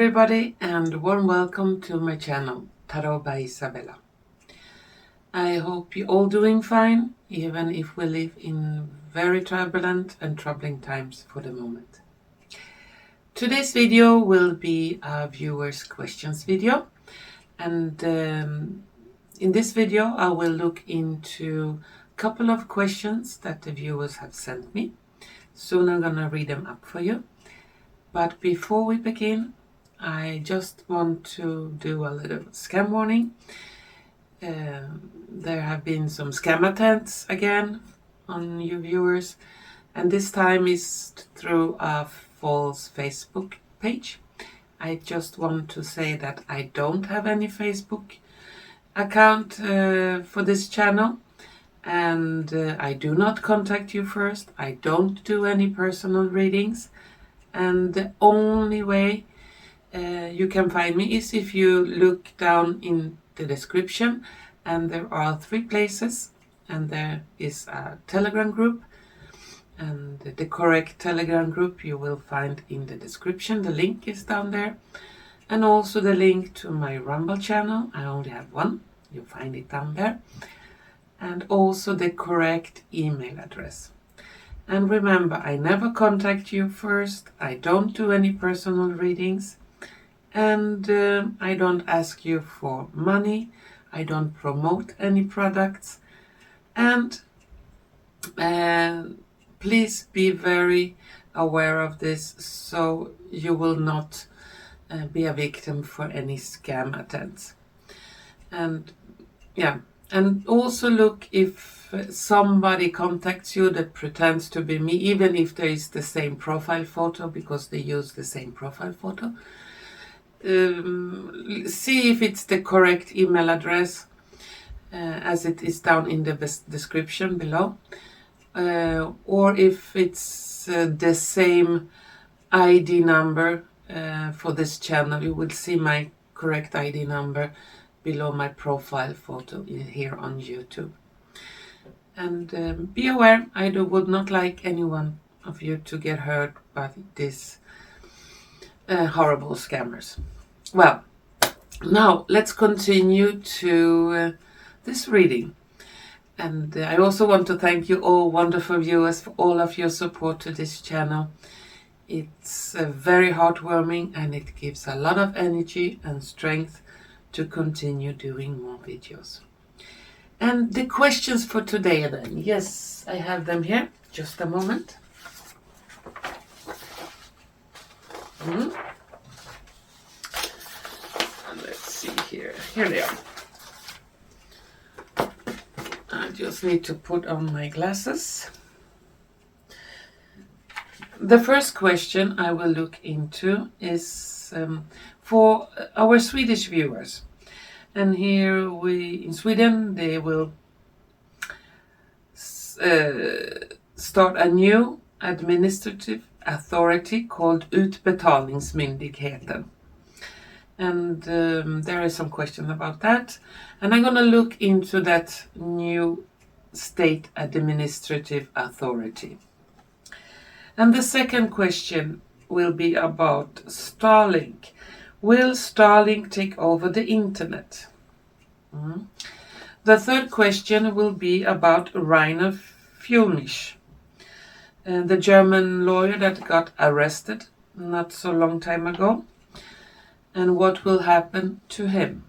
everybody, and warm welcome to my channel, Tarot by Izabela. I hope you're all doing fine, even if we live in very turbulent and troubling times for the moment. Today's video will be a viewers' questions video, and in this video I will look into a couple of questions that the viewers have sent me. Soon I'm gonna read them up for you. But before we begin, I just want to do a little scam warning. There have been some scam attempts again on you viewers, and this time is through a false Facebook page. I just want to say that I don't have any Facebook account for this channel, and I do not contact you first. I don't do any personal readings. And the only way you can find me is if you look down in the description, and there are 3 places, and there is a Telegram group, and the correct Telegram group you will find in the description. The link is down there, and also the link to my Rumble channel. I only have one, you'll find it down there, and also the correct email address. And remember, I never contact you first, I don't do any personal readings, and I don't ask you for money, I don't promote any products, and please be very aware of this so you will not be a victim for any scam attempts. And yeah, and also look if somebody contacts you that pretends to be me, even if there is the same profile photo, because they use the same profile photo. See if it's the correct email address, as it is down in the description below, or if it's the same ID number for this channel. You will see my correct ID number below my profile photo here on YouTube. And be aware, I would not like any one of you to get hurt by these horrible scammers. Well, now let's continue to this reading. And I also want to thank you all wonderful viewers for all of your support to this channel. It's very heartwarming, and it gives a lot of energy and strength to continue doing more videos. And the questions for today then, yes, I have them here, just a moment. And let's see here they are. I just need to put on my glasses. The first question I will look into is for our Swedish viewers. And here in Sweden, they will start a new administrative authority called Ubetalningsmyndigheten. And there is some question about that. And I'm going to look into that new state administrative authority. And the second question will be about Starlink. Will Starlink take over the internet? The third question will be about Reiner Fuellmich, the German lawyer that got arrested not so long time ago, and what will happen to him.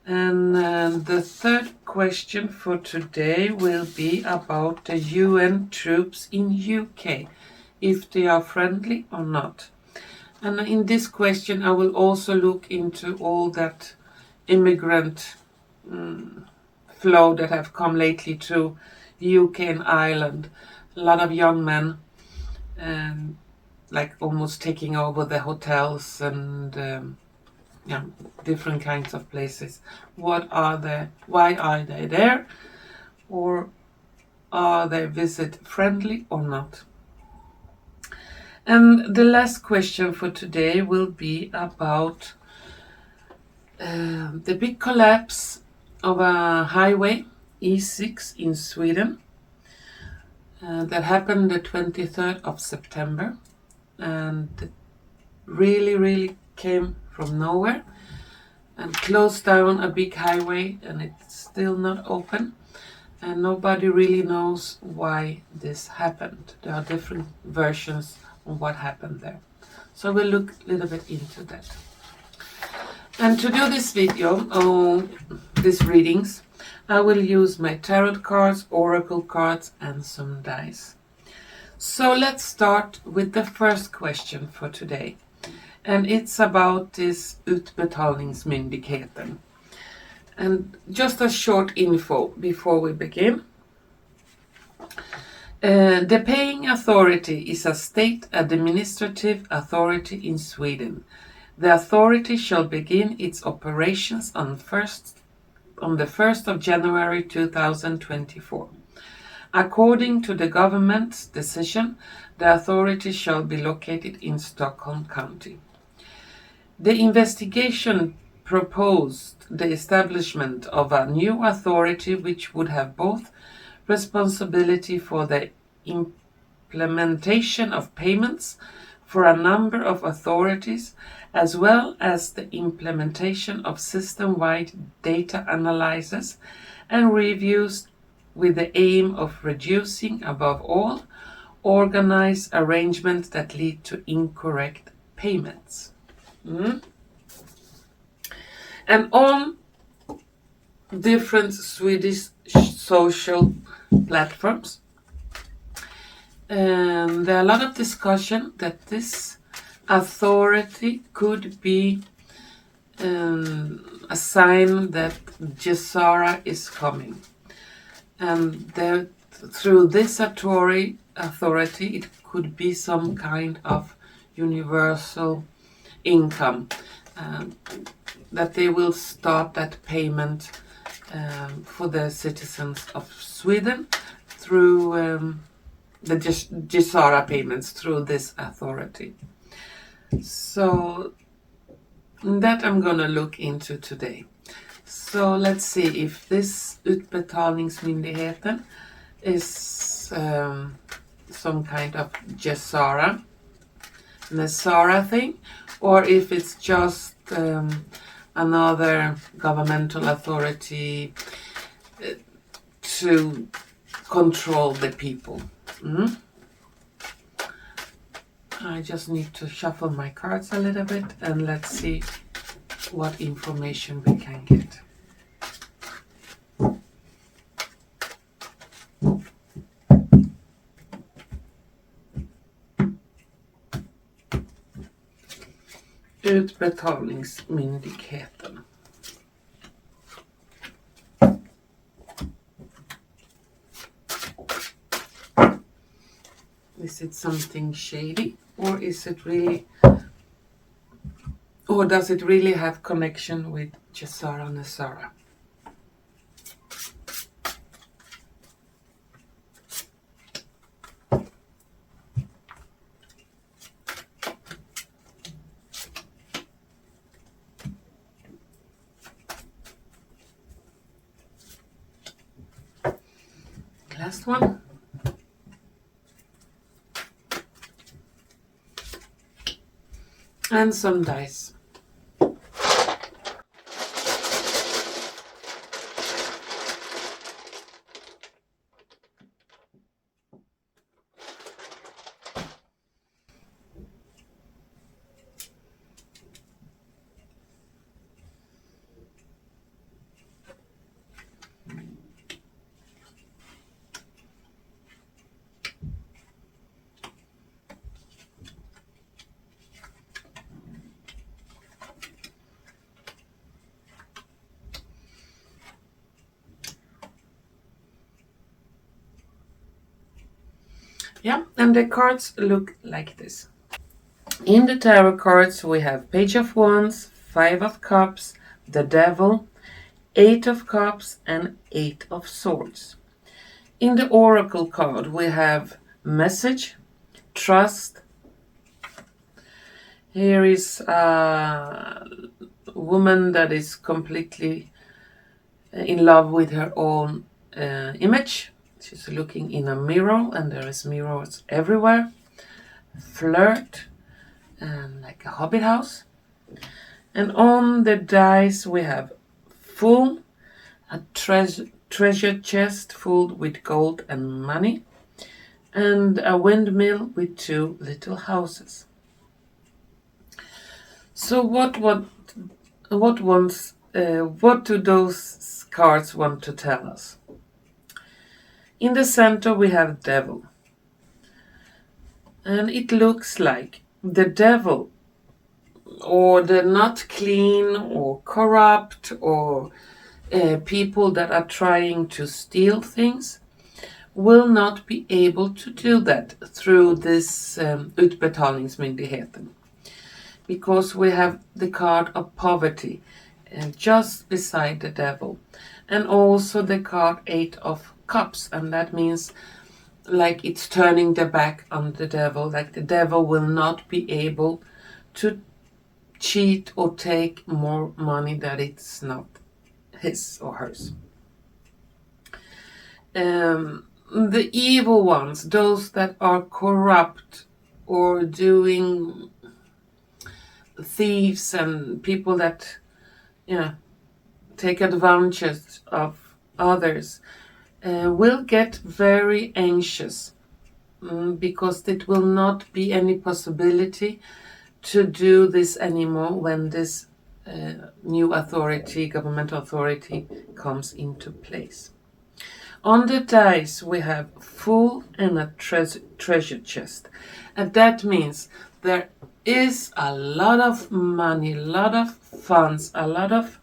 And the third question for today will be about the UN troops in UK, if they are friendly or not. And in this question I will also look into all that immigrant flow that have come lately to UK and Ireland. A lot of young men, like almost taking over the hotels and different kinds of places. What are they? Why are they there? Or are they visit friendly or not? And the last question for today will be about the big collapse of a highway, E6 in Sweden, that happened the 23rd of September. And really came from nowhere and closed down a big highway, and it's still not open, and nobody really knows why this happened. There are different versions on what happened there, so we'll look a little bit into that. And to do this video on these readings, I will use my tarot cards, oracle cards, and some dice. So let's start with the first question for today, and it's about this Ubetalningsmyndigheten. And just a short info before we begin. The paying authority is a state administrative authority in Sweden. The authority shall begin its operations on the 1st of January 2024. According to the government's decision, the authority shall be located in Stockholm County. The investigation proposed the establishment of a new authority which would have both responsibility for the implementation of payments for a number of authorities, as well as the implementation of system-wide data analysis and reviews, with the aim of reducing, above all, organized arrangements that lead to incorrect payments. And on different Swedish social platforms, there are a lot of discussion that this authority could be a sign that Gesara is coming. And through this authority, it could be some kind of universal income, that they will start that payment for the citizens of Sweden through the Gesara payments through this authority. So that I'm going to look into today. So let's see if this Ubetalningsmyndigheten is some kind of Gesara thing, or if it's just another governmental authority to control the people. I just need to shuffle my cards a little bit, and let's see what information we can get. Ubetalningsmyndigheten. Is it something shady, or is it really, or does it really have connection with Gesara and Izabela? Last one. And some dice. Yeah, and the cards look like this. In the tarot cards we have Page of Wands, 5 of Cups, the Devil, 8 of Cups, and 8 of Swords. In the Oracle card we have Message, Trust. Here is a woman that is completely in love with her own image. She's looking in a mirror, and there is mirrors everywhere. Flirt, and like a hobbit house. And on the dice we have full, a treasure chest full with gold and money, and a windmill with 2 little houses. So what do those cards want to tell us? In the center we have devil. And it looks like the devil, or the not clean or corrupt, or people that are trying to steal things, will not be able to do that through this Ubetalningsmyndigheten. Because we have the card of poverty just beside the devil. And also the card 8 of cups, and that means like it's turning the back on the devil, like the devil will not be able to cheat or take more money that it's not his or hers. The evil ones, those that are corrupt or doing thieves and people that take advantage of others, will get very anxious because it will not be any possibility to do this anymore when this new authority, governmental authority, comes into place. On the dice we have full and a treasure chest, and that means there is a lot of money, a lot of funds, a lot of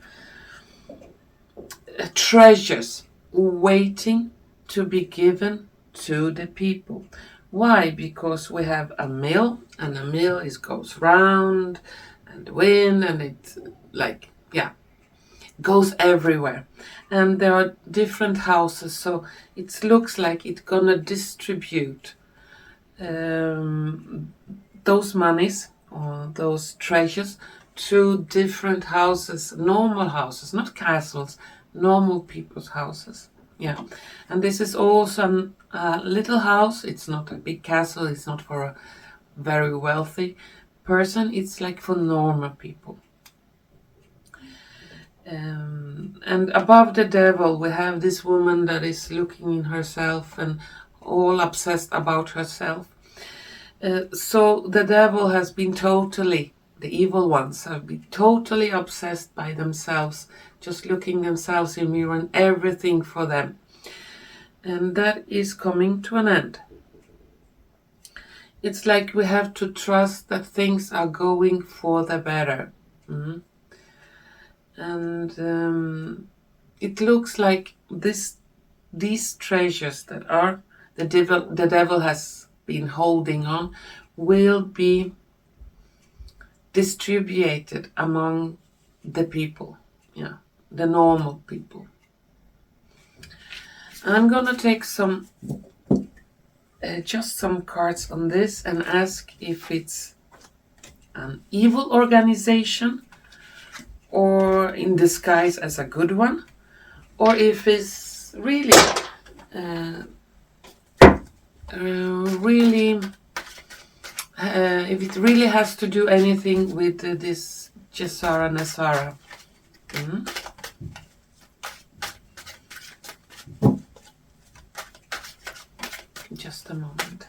treasures waiting to be given to the people. Why? Because we have a mill, and a mill goes round and the wind, and it goes everywhere. And there are different houses, so it looks like it's gonna distribute those monies or those treasures to different houses, normal houses, not castles, normal people's houses. Yeah, and this is also a little house. It's not a big castle. It's not for a very wealthy person. It's like for normal people. And above the devil we have this woman that is looking in herself and all obsessed about herself. So the devil has been totally, the evil ones have been totally obsessed by themselves, just looking themselves in the mirror and everything for them. And that is coming to an end. It's like we have to trust that things are going for the better. And it looks like these treasures that are the devil has been holding on will be distributed among the people, the normal people. I'm gonna take some just some cards on this and ask if it's an evil organization or in disguise as a good one, or if it's really if it really has to do anything with this Gesara Nesara. Just a moment.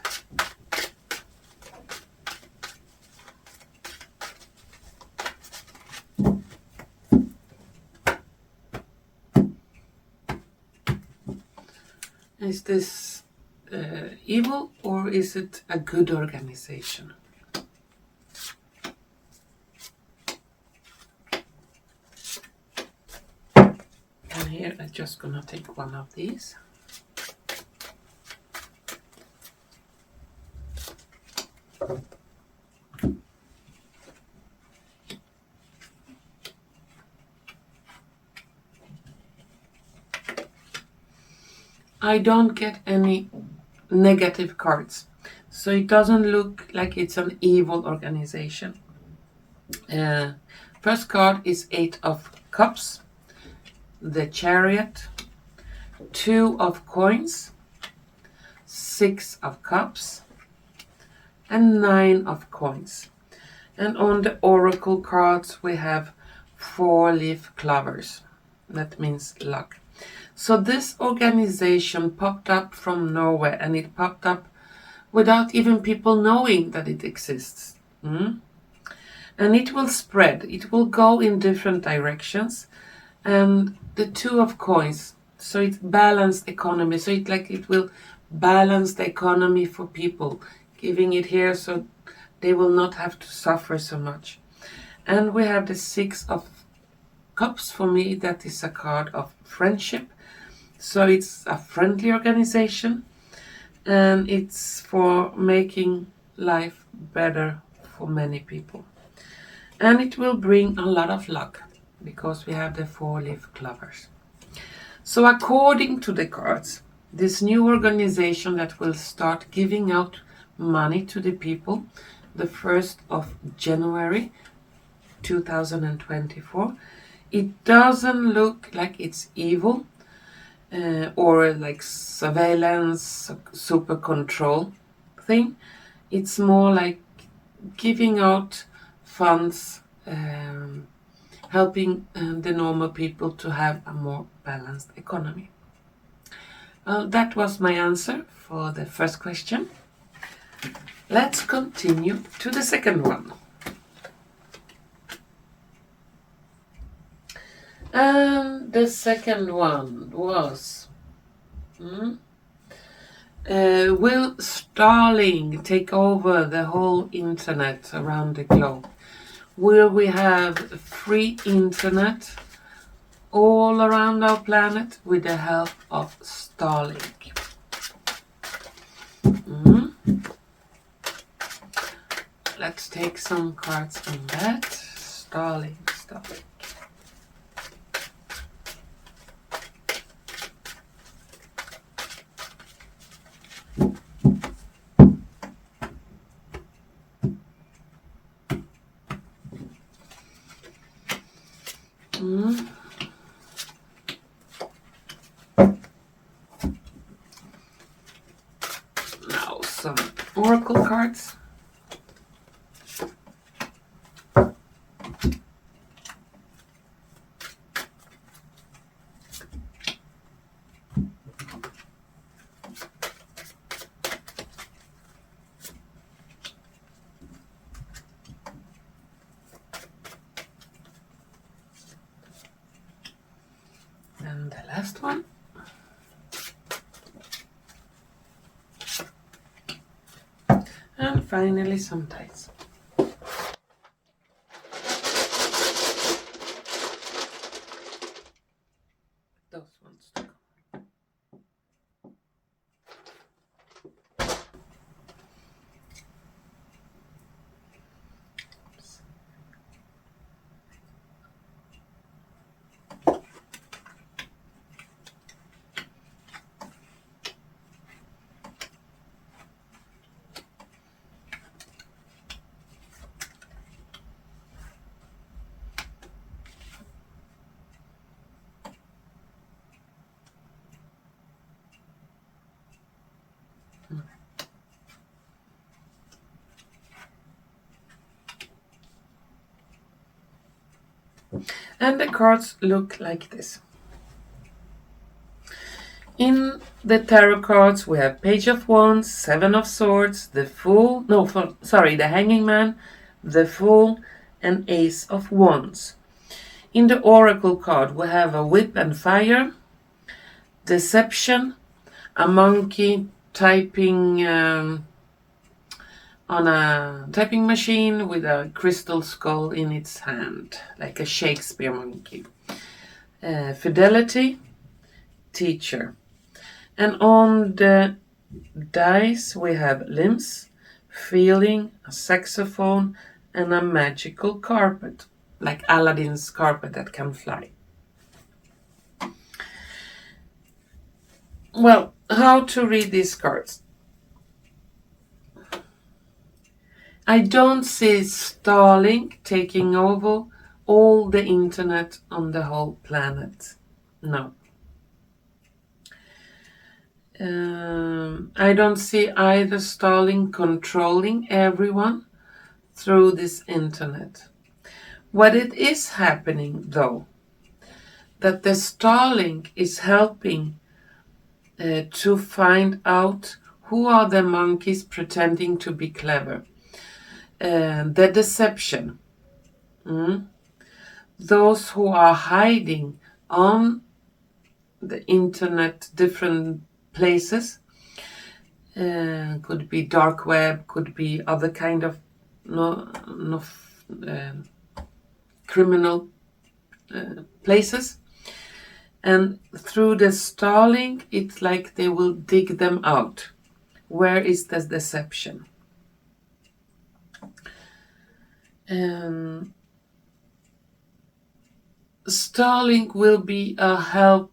Is this evil or is it a good organization? And here I'm just gonna take one of these. I don't get any negative cards, so it doesn't look like it's an evil organization. First card is 8 of Cups, the Chariot, 2 of Coins, 6 of Cups, and 9 of Coins. And on the oracle cards we have 4-leaf clovers. That means luck. So this organization popped up from nowhere, and it popped up without even people knowing that it exists. And it will spread. It will go in different directions. And the 2 of coins, so it's balanced economy. So it will balance the economy for people, giving it here so they will not have to suffer so much. And we have the 6 of Cups. For me, that is a card of friendship. So it's a friendly organization, and it's for making life better for many people. And it will bring a lot of luck, because we have the 4-leaf clovers. So according to the cards, this new organization that will start giving out money to the people the 1st of January 2024, it doesn't look like it's evil or like surveillance, super control thing. It's more like giving out funds, helping the normal people to have a more balanced economy. That was my answer for the first question. Let's continue to the second one. And the second one was, will Starlink take over the whole internet around the globe? Will we have free internet all around our planet with the help of Starlink? Let's take some cards on that. Starlink. Now some oracle cards. And the last one. And finally subtitles. Those ones to go. And the cards look like this. In the tarot cards we have Page of Wands, 7 of Swords, the Hanging Man, the Fool, and Ace of Wands. In the Oracle card we have a Whip and Fire, Deception, a monkey typing on a typing machine with a crystal skull in its hand, like a Shakespeare monkey. Fidelity, Teacher. And on the dice we have limbs, feeling, a saxophone, and a magical carpet, like Aladdin's carpet that can fly. Well, how to read these cards? I don't see Starlink taking over all the internet on the whole planet. No. I don't see either Starlink controlling everyone through this internet. What it is happening though, that the Starlink is helping to find out who are the monkeys pretending to be clever. The deception. Those who are hiding on the internet, different places, could be dark web, could be other kind of criminal places. And through the Starlink, it's like they will dig them out. Where is the deception? Starlink will be a help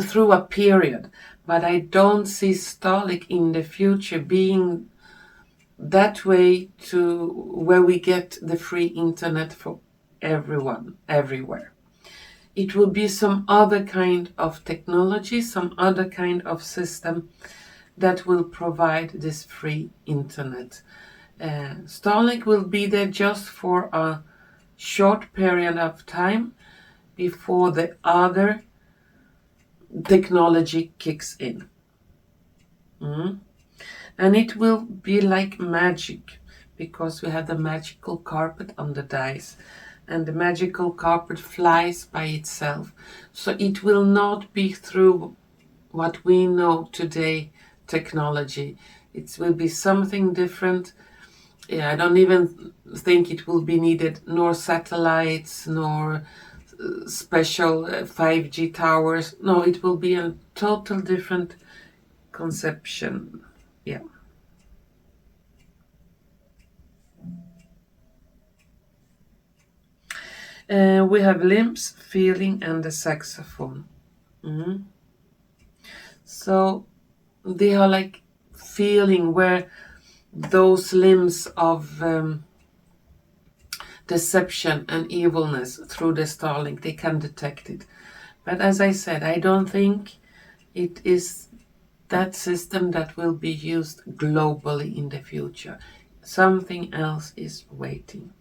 through a period, but I don't see Starlink in the future being that way to where we get the free internet for everyone, everywhere. It will be some other kind of technology, some other kind of system that will provide this free internet. Starlink will be there just for a short period of time before the other technology kicks in. And it will be like magic, because we have the magical carpet on the dice, and the magical carpet flies by itself. So it will not be through what we know today, technology. It will be something different. I don't even think it will be needed, nor satellites, nor special 5G towers. No, it will be a total different conception. Yeah. We have limbs, feeling, and the saxophone. So they are like feeling, where those limbs of deception and evilness through the Starlink, they can detect it. But as I said, I don't think it is that system that will be used globally in the future. Something else is waiting.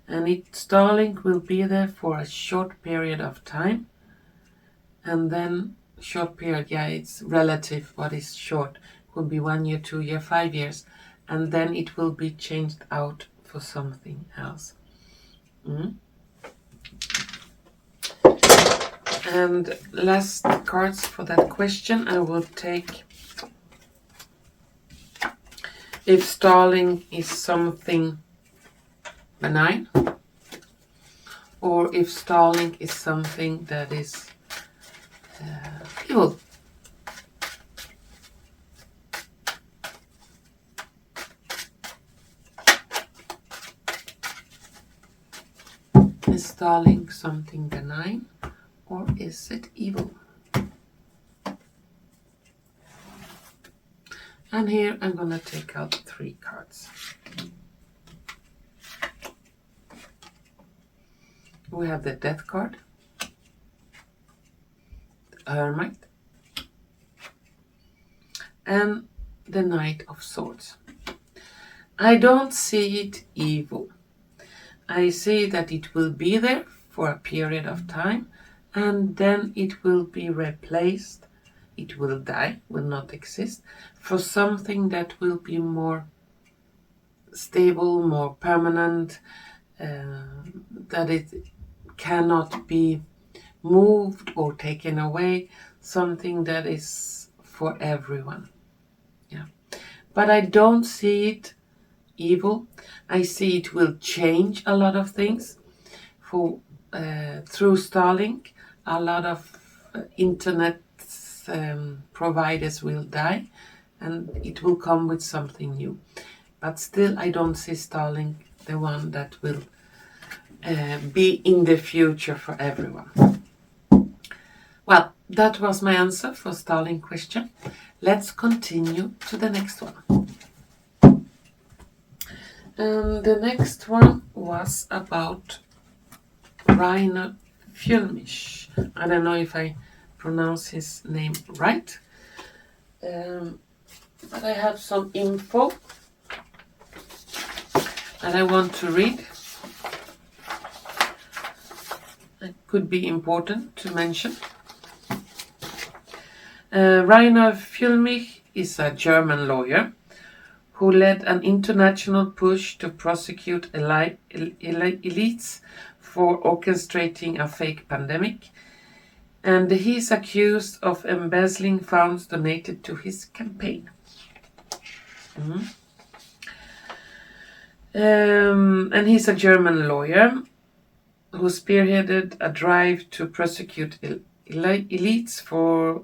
And Starlink will be there for a short period of time. And then, short period, yeah, it's relative what is short. Could be 1 year, 2 year, 5 years. And then it will be changed out for something else. And last cards for that question, I will take if Starlink is something benign, or if Starlink is something that is evil. Is Starlink something benign, or is it evil? And here I'm gonna take out 3 cards. We have the Death card, the Hermit, and the Knight of Swords. I don't see it evil. I see that it will be there for a period of time, and then it will be replaced. It will die, will not exist, for something that will be more stable, more permanent, that it cannot be moved or taken away, something that is for everyone. Yeah. But I don't see it evil. I see it will change a lot of things. For through Starlink, a lot of internet providers will die, and it will come with something new. But still, I don't see Starlink the one that will be in the future for everyone. Well, that was my answer for Starlink question. Let's continue to the next one. The next one was about Reiner Fuellmich. I don't know if I pronounce his name right, but I have some info. and I want to read. It could be important to mention. Reiner Fuellmich is a German lawyer who led an international push to prosecute elites for orchestrating a fake pandemic, and he is accused of embezzling funds donated to his campaign. And he's a German lawyer who spearheaded a drive to prosecute elites for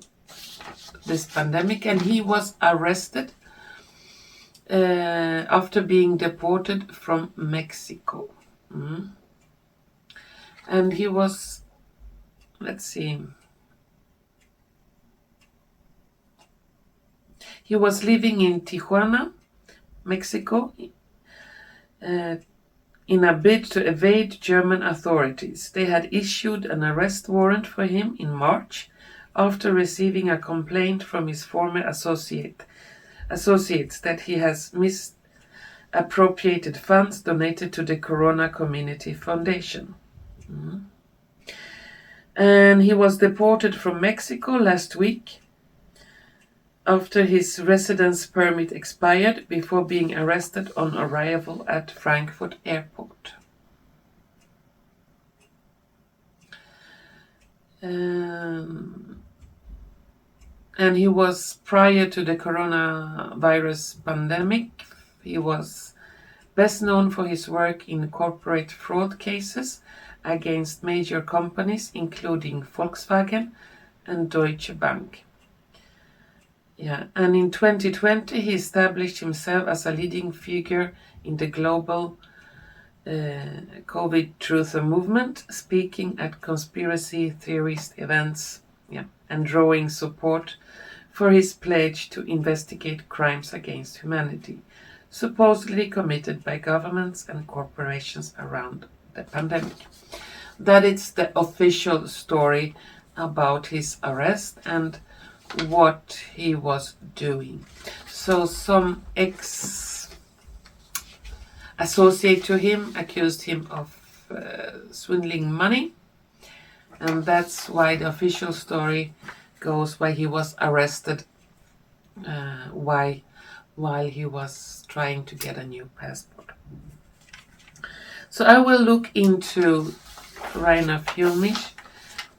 this pandemic, and he was arrested after being deported from Mexico. And he was, let's see, he was living in Tijuana, Mexico, in a bid to evade German authorities. They had issued an arrest warrant for him in March after receiving a complaint from his former associates that he has misappropriated funds donated to the Corona Community Foundation. And he was deported from Mexico last week after his residence permit expired, before being arrested on arrival at Frankfurt Airport. And he was, prior to the coronavirus pandemic, he was best known for his work in corporate fraud cases against major companies including Volkswagen and Deutsche Bank. And in 2020 he established himself as a leading figure in the global COVID truther movement, speaking at conspiracy theorist events, and drawing support for his pledge to investigate crimes against humanity, supposedly committed by governments and corporations around the pandemic. That is the official story about his arrest and what he was doing. So some ex-associate to him accused him of swindling money, and that's why the official story goes why he was arrested while he was trying to get a new passport. So I will look into Reiner Fuellmich,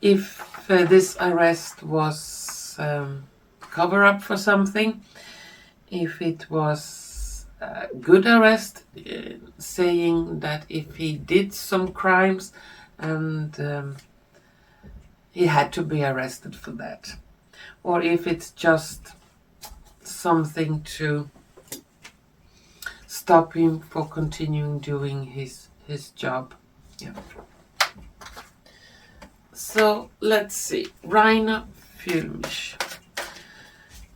if this arrest was cover up for something, if it was a good arrest, saying that if he did some crimes and he had to be arrested for that, or if it's just something to stop him for continuing doing his job. So let's see. Reiner Fuellmich.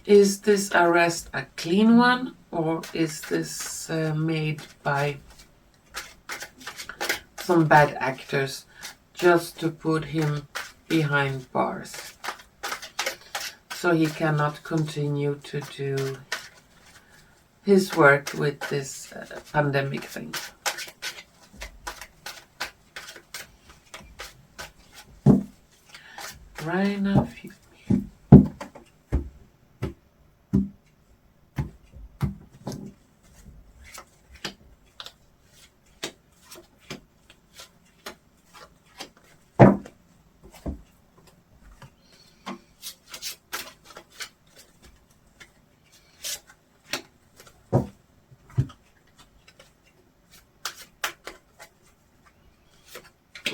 Is this arrest a clean one, or is this made by some bad actors just to put him behind bars so he cannot continue to do his work with this pandemic thing? Reiner Fuellmich.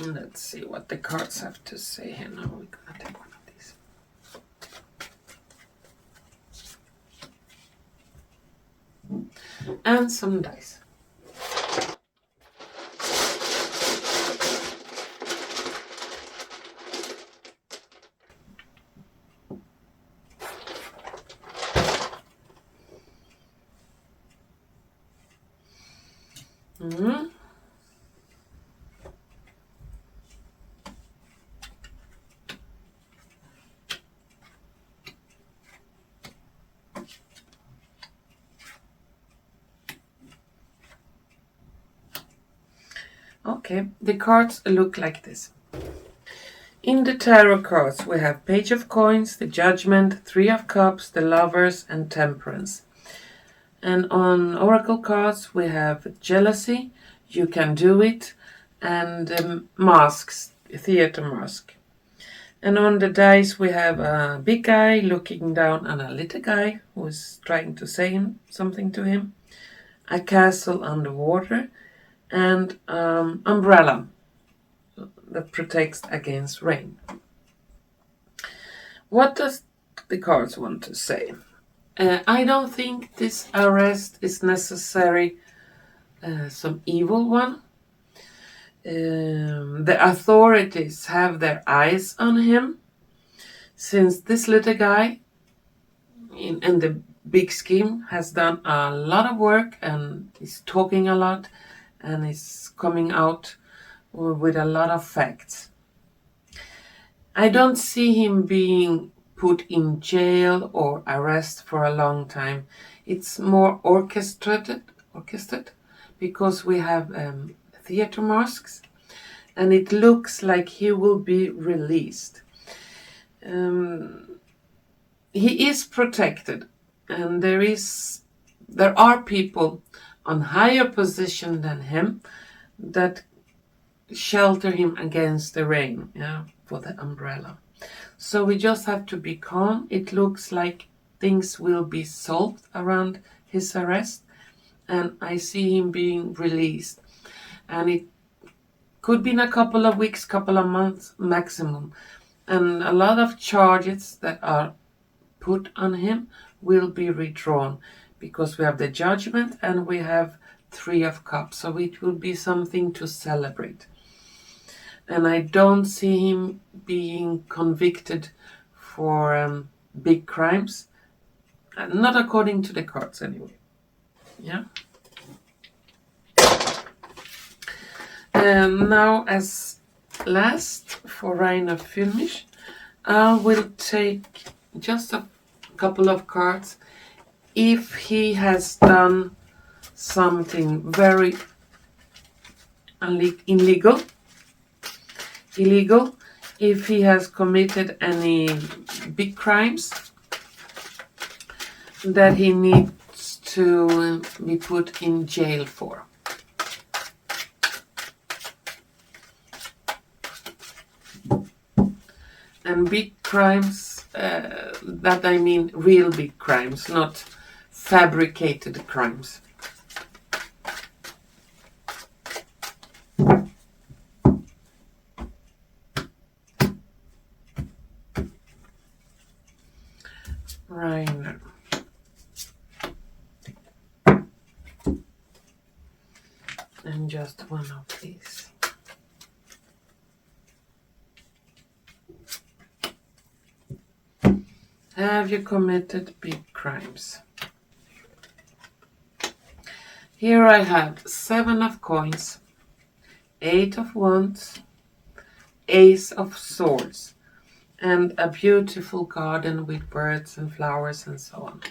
Let's see what the cards have to say here. Now we're gonna take one of these. And some dice. Okay, the cards look like this. In the tarot cards we have Page of Coins, the Judgment, Three of Cups, the Lovers, and Temperance. And on oracle cards we have Jealousy, You Can Do It, and Masks, Theater Mask. And on the dice we have a big guy looking down on a little guy who is trying to say something to him, a castle underwater, and umbrella that protects against rain. What does the cards want to say? I don't think this arrest is necessary some evil one. The authorities have their eyes on him, since this little guy in the big scheme has done a lot of work and is talking a lot and is coming out with a lot of facts. I don't see him being put in jail or arrested for a long time. It's more orchestrated because we have theater masks, and it looks like he will be released. He is protected, and there are people on higher position than him that shelter him against the rain, for the umbrella. So we just have to be calm. It looks like things will be solved around his arrest, and I see him being released. And it could be in a couple of weeks, couple of months maximum. And a lot of charges that are put on him will be withdrawn, because we have the Judgment and we have Three of Cups. So it will be something to celebrate. And I don't see him being convicted for big crimes. Not according to the cards anyway. Yeah. Now, as last for Reiner Fuellmich, I will take just a couple of cards. If he has done something very illegal, if he has committed any big crimes that he needs to be put in jail for. And big crimes, that I mean real big crimes, not fabricated crimes. Reiner. And just one of these. Have you committed big crimes? Here I have 7 of coins, 8 of wands, Ace of swords, and a beautiful garden with birds and flowers and so on.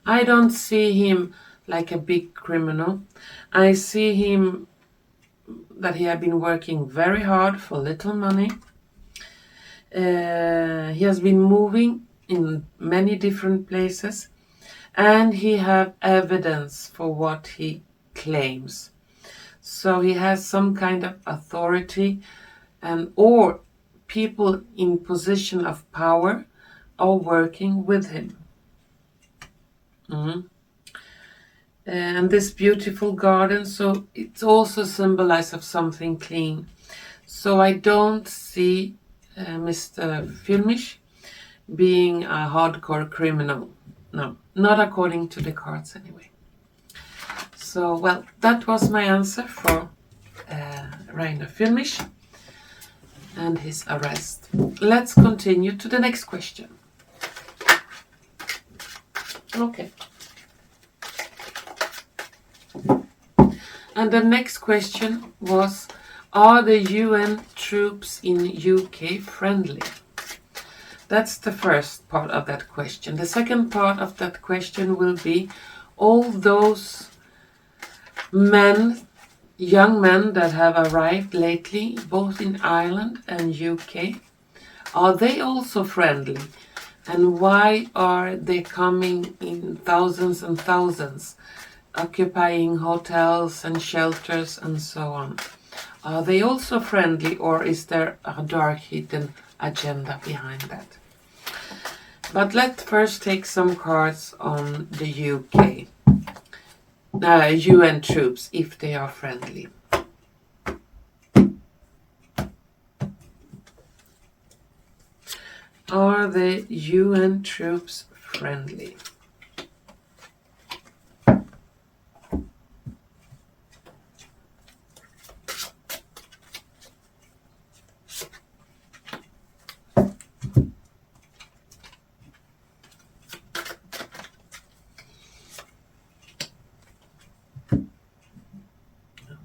I don't see him like a big criminal. I see him that he has been working very hard for little money. He has been moving in many different places, and he have evidence for what he claims. So he has some kind of authority, and or people in position of power are working with him. And this beautiful garden, so it's also symbolize of something clean. So I don't see Mr. Fuellmich being a hardcore criminal. No, not according to the cards anyway. So, well, that was my answer for Reiner Fuellmich and his arrest. Let's continue to the next question. Okay. And the next question was, are the UN troops in UK friendly? That's the first part of that question. The second part of that question will be, all those men young men that have arrived lately, both in Ireland and UK, are they also friendly? And why are they coming in thousands and thousands, occupying hotels and shelters and so on? Are they also friendly, or is there a dark hidden agenda behind that? But let's first take some cards on the UK. UN troops, if they are friendly. Are the UN troops friendly?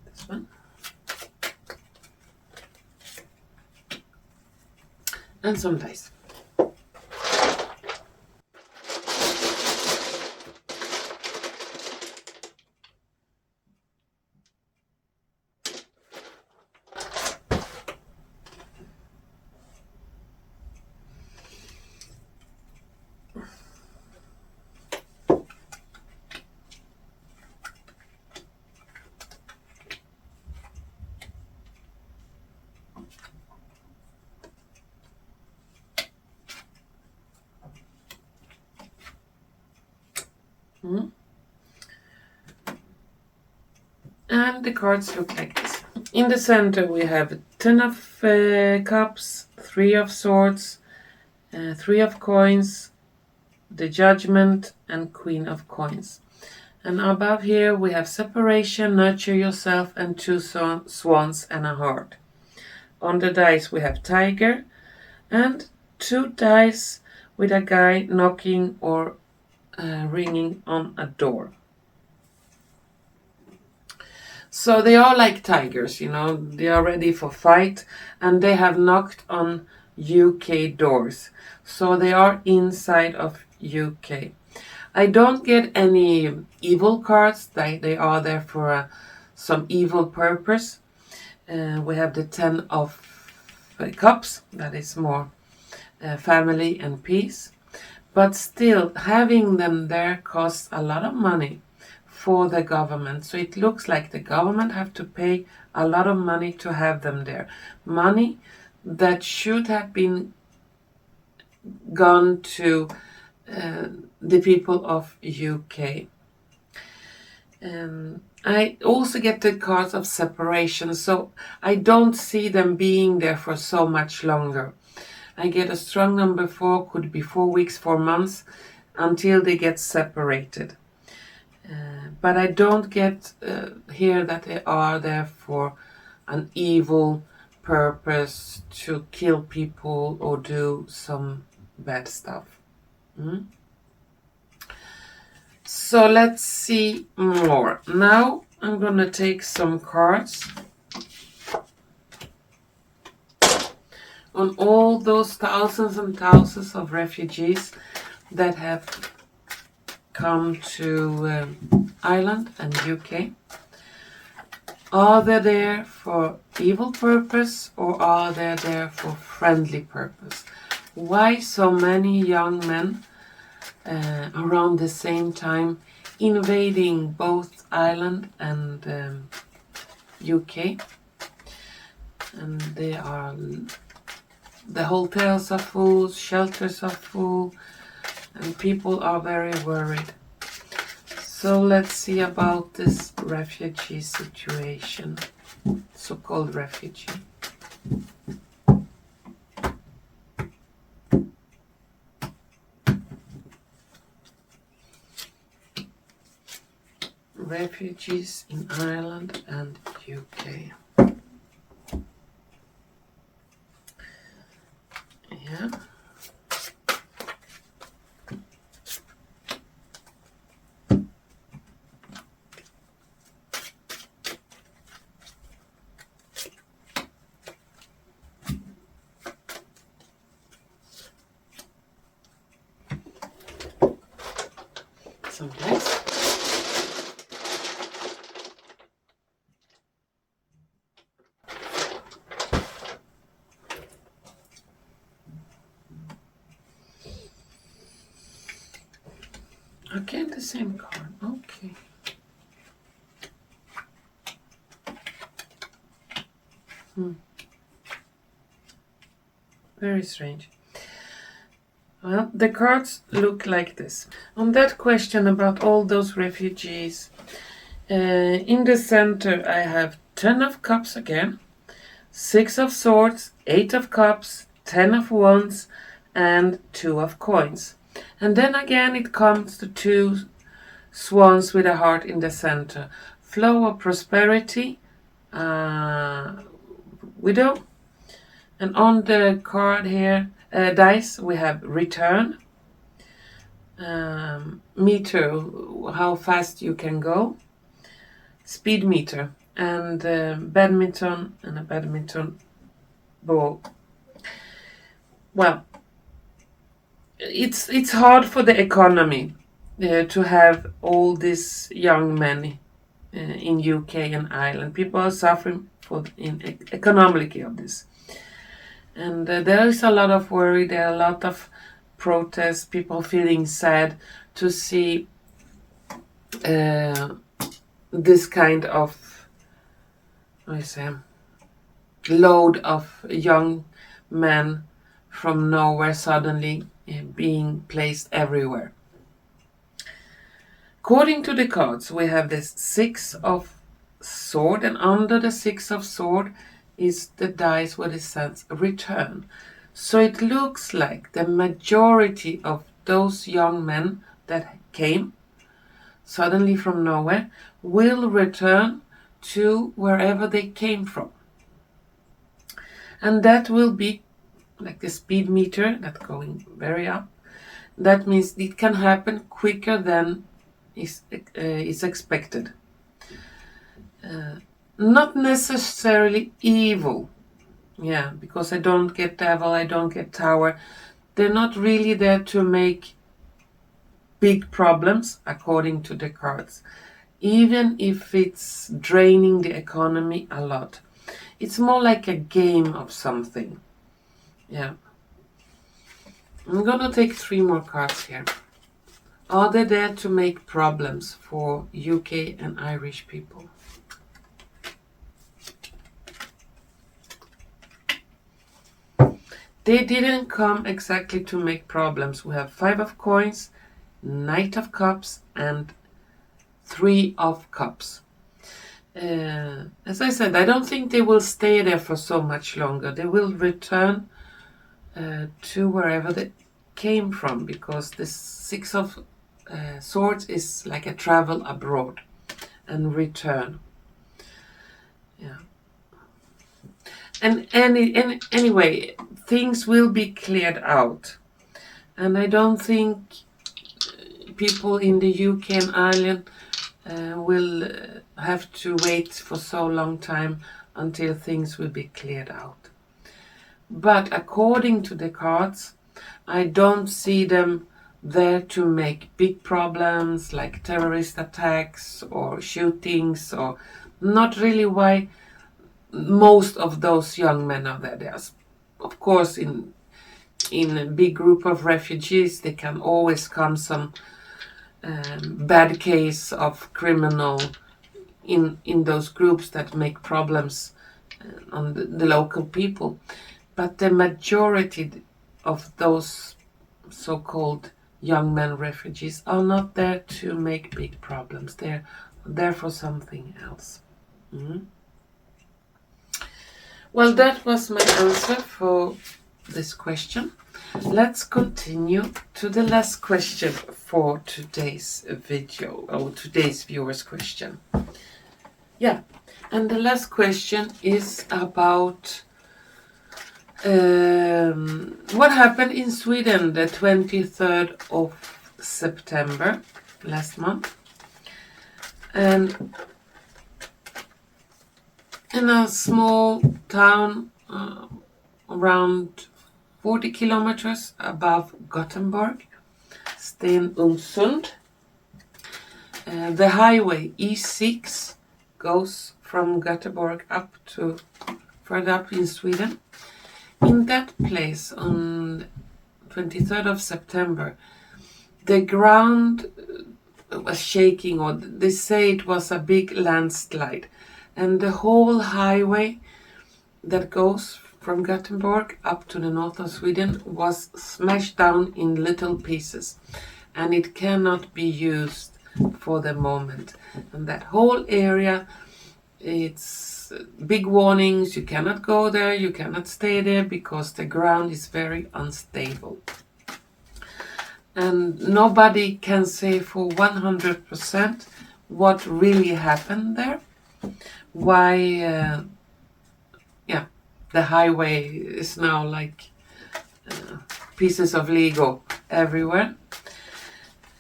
This one. And some dice. And the cards look like this. In the center we have 10 of cups, 3 of swords, 3 of coins, the judgment, and queen of coins. And above here we have separation, nurture yourself, and 2 swans and a heart. On the dice we have tiger and 2 dice with a guy knocking or ringing on a door. So they are like tigers, they are ready for fight, and they have knocked on UK doors. So they are inside of UK. I don't get any evil cards. They are there for some evil purpose. We have the 10 of cups, that is more family and peace. But still, having them there costs a lot of money for the government. So it looks like the government have to pay a lot of money to have them there. Money that should have been gone to the people of UK. I also get the cards of separation, so I don't see them being there for so much longer. I get a strong number 4, could be 4 weeks, 4 months, until they get separated. But I don't get here that they are there for an evil purpose to kill people or do some bad stuff. So let's see more. Now I'm gonna take some cards on all those thousands and thousands of refugees that have come to Ireland and UK. Are they there for evil purpose, or are they there for friendly purpose? Why so many young men around the same time invading both Ireland and UK? And they are, the hotels are full, shelters are full, and people are very worried. So let's see about this refugee situation, so-called refugee. Refugees in Ireland and UK. Yeah. Some dice. Again, the same card. Okay. Very strange. Well, the cards look like this. On that question about all those refugees, in the center I have 10 of cups again, 6 of swords, 8 of cups, 10 of wands, and 2 of coins. And then again it comes to 2 swans with a heart in the center. Flow of prosperity, widow. And on the card here, dice, we have return, meter, how fast you can go, speed meter, and badminton and a badminton ball. Well, it's hard for the economy to have all these young men in UK and Ireland. People are suffering economically of this. And there is a lot of worry, there are a lot of protests, people feeling sad to see this kind of, load of young men from nowhere suddenly being placed everywhere. According to the cards, we have this 6 of sword, and under the 6 of sword is the dice where it says return. So it looks like the majority of those young men that came suddenly from nowhere will return to wherever they came from. And that will be like the speed meter that's going very up. That means it can happen quicker than is expected. Not necessarily evil. Yeah, because I don't get devil, I don't get tower. They're not really there to make big problems, according to the cards. Even if it's draining the economy a lot. It's more like a game of something. Yeah. I'm gonna take 3 more cards here. Are they there to make problems for UK and Irish people? They didn't come exactly to make problems. We have 5 of coins, Knight of Cups, and 3 of Cups. As I said, I don't think they will stay there for so much longer. They will return to wherever they came from, because the 6 of swords is like a travel abroad and return. Yeah. And anyway, things will be cleared out. And I don't think people in the UK and Ireland will have to wait for so long time until things will be cleared out. But according to the cards, I don't see them there to make big problems like terrorist attacks or shootings, or not really why most of those young men are there. There's, of course, in a big group of refugees, there can always come some bad case of criminal in those groups that make problems on the local people. But the majority of those so-called young men refugees are not there to make big problems. They're there for something else. Mm-hmm. Well, that was my answer for this question. Let's continue to the last question for today's video, or today's viewer's question. Yeah, and the last question is about what happened in Sweden the 23rd of September last month. And in a small town around 40 kilometers above Gothenburg, Stenungsund, the highway E6 goes from Gothenburg up to further up in Sweden. In that place on 23rd of September, the ground was shaking, or they say it was a big landslide, and the whole highway that goes from Gothenburg up to the north of Sweden was smashed down in little pieces, and it cannot be used for the moment. And that whole area, it's big warnings, you cannot go there, you cannot stay there, because the ground is very unstable. And nobody can say for 100% what really happened there, why the highway is now like pieces of Lego everywhere,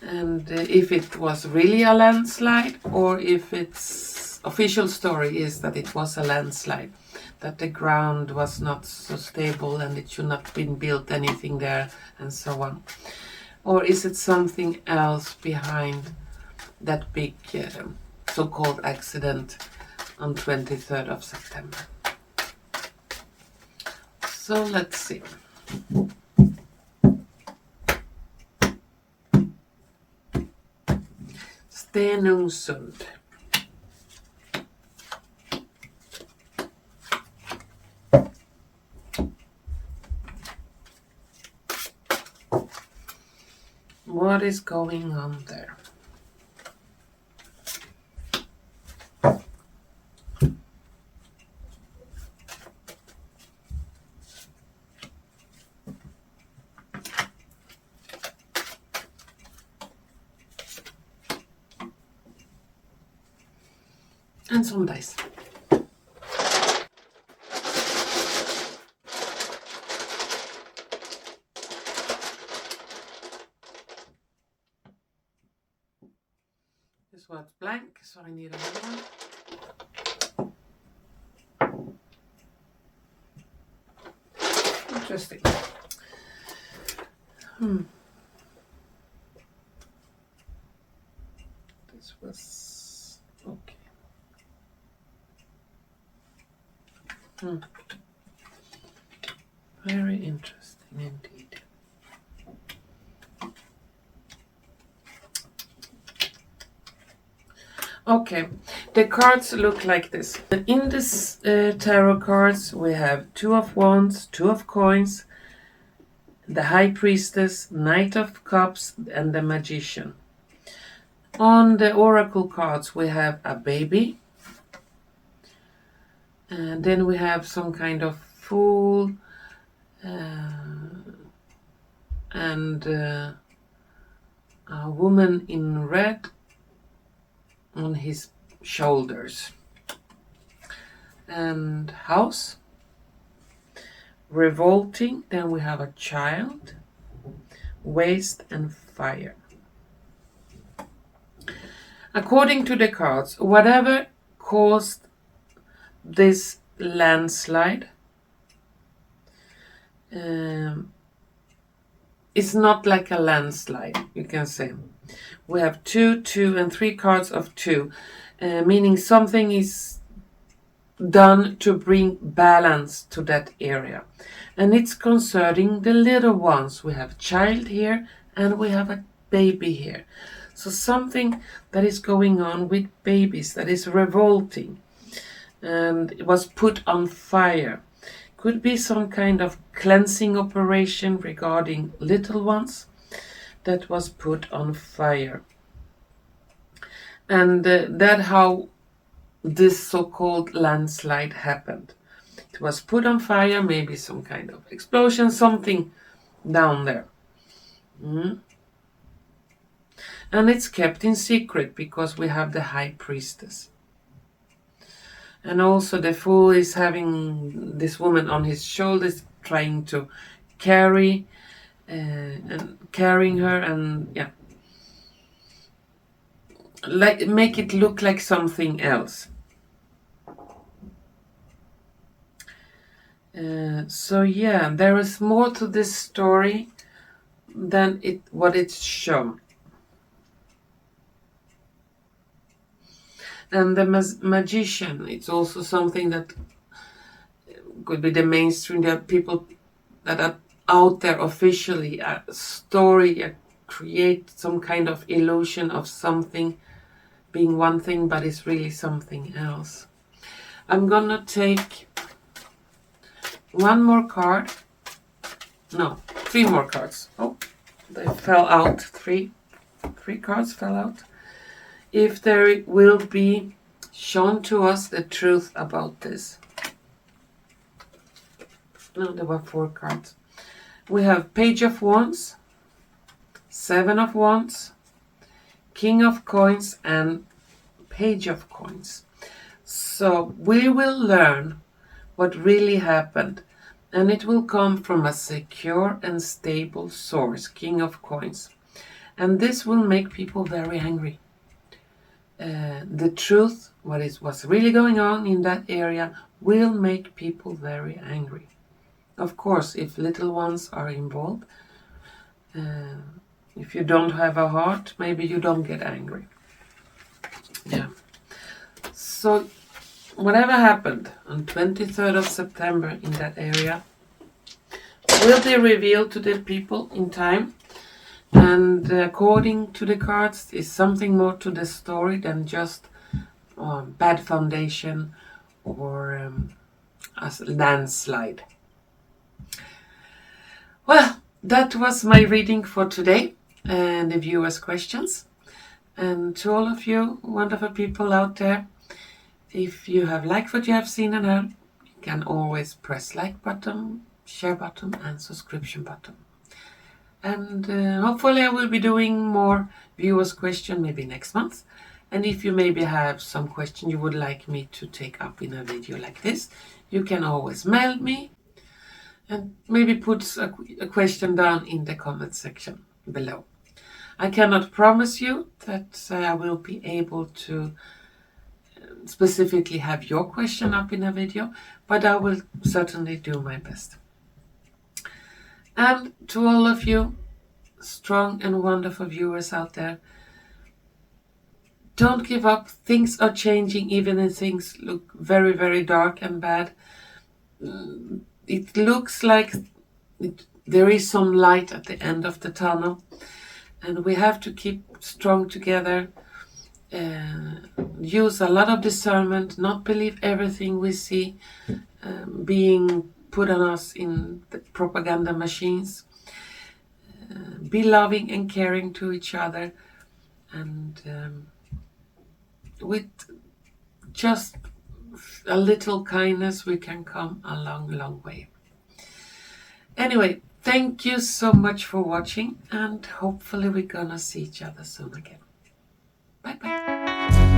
and if it was really a landslide, or if its official story is that it was a landslide, that the ground was not so stable and it should not have been built anything there, and so on. Or is it something else behind that big so-called accident on 23rd of September? So let's see. Stenungsund. What is going on there? And some dice. This one's blank, so I need another one. Interesting. This was okay. Very interesting indeed. Okay, the cards look like this. In this tarot cards we have Two of Wands, Two of Coins, the High Priestess, Knight of Cups, and the Magician. On the Oracle cards we have a baby, and then we have some kind of Fool, and a woman in red on his shoulders, and House, Revolting, then we have a Child, Waste, and Fire. According to the cards, whatever caused this landslide is not like a landslide, you can say. We have 2, 2, and 3 cards of 2, meaning something is done to bring balance to that area. And it's concerning the little ones. We have child here and we have a baby here. So something that is going on with babies that is revolting, and it was put on fire. Could be some kind of cleansing operation regarding little ones that was put on fire. And that how this so-called landslide happened. It was put on fire, maybe some kind of explosion, something down there. And it's kept in secret because we have the High Priestess. And also the Fool is having this woman on his shoulders, trying to carry and carrying her, and like make it look like something else. So there is more to this story than what it's shown. And the Magician, it's also something that could be the mainstream. There are people that are out there officially, a story, a create some kind of illusion of something being one thing, but it's really something else. I'm gonna take one more card. No, 3 more cards. Oh, they fell out. Three cards fell out. If there will be shown to us the truth about this. No, there were 4 cards. We have Page of Wands, 7 of Wands, King of Coins, and Page of Coins. So we will learn what really happened, and it will come from a secure and stable source, King of Coins. And this will make people very angry. The truth, what's really going on in that area, will make people very angry. Of course, if little ones are involved, if you don't have a heart, maybe you don't get angry. Yeah. So, whatever happened on 23rd of September in that area will be revealed to the people in time. And according to the cards, is something more to the story than just bad foundation or a landslide. Well, that was my reading for today and the viewers' questions. And to all of you wonderful people out there, if you have liked what you have seen and heard, you can always press like button, share button, and subscription button. And hopefully I will be doing more viewers' question maybe next month. And if you maybe have some question you would like me to take up in a video like this, you can always mail me and maybe put a question down in the comment section below. I cannot promise you that I will be able to specifically have your question up in a video, but I will certainly do my best. And to all of you strong and wonderful viewers out there, don't give up. Things are changing, even if things look very, very dark and bad. It looks like there is some light at the end of the tunnel, and we have to keep strong together. Use a lot of discernment, not believe everything we see being put on us in the propaganda machines. Be loving and caring to each other, and with just a little kindness we can come a long, long way. Anyway, thank you so much for watching, and hopefully we're gonna see each other soon again. Bye bye.